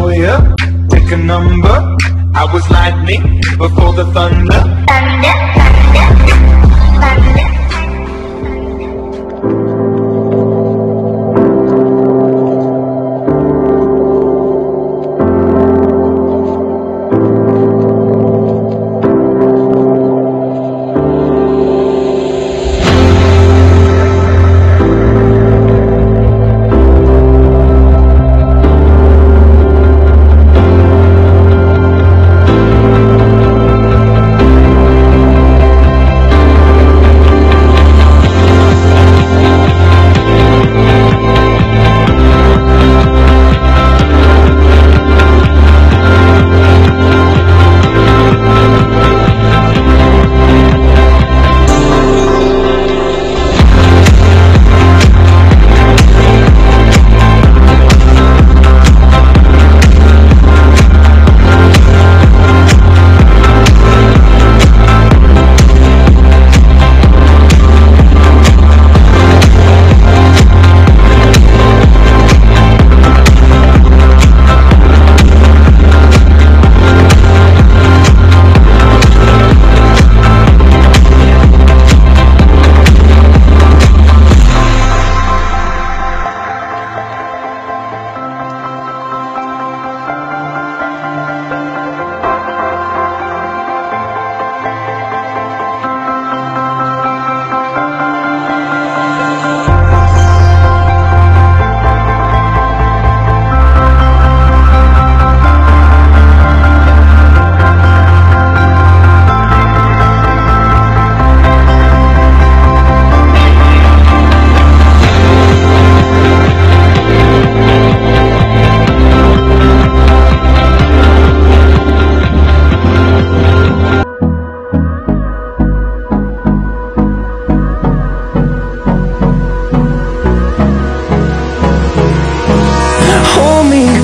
Oh yeah, pick a number. I was lightning before the thunder. Thunder, thunder, thunder.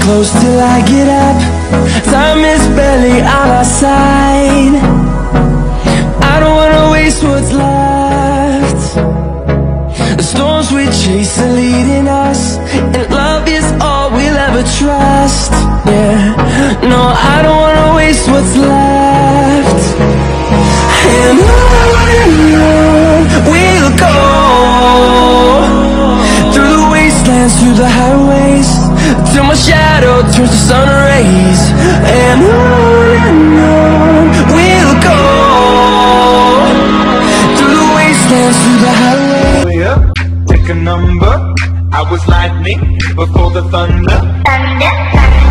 Close till I get up. Time is barely on our side. I don't wanna waste what's left. The storms we chase are leading us, and love is all we'll ever trust. Yeah, no, I don't wanna waste what's left. And on we'll go, through the wastelands, through the highways, till my shadow turns to sun rays. And on we'll go, through the wastelands, through the highways. Oh yeah, pick a number. I was lightning before the thunder. Thunder, thunder.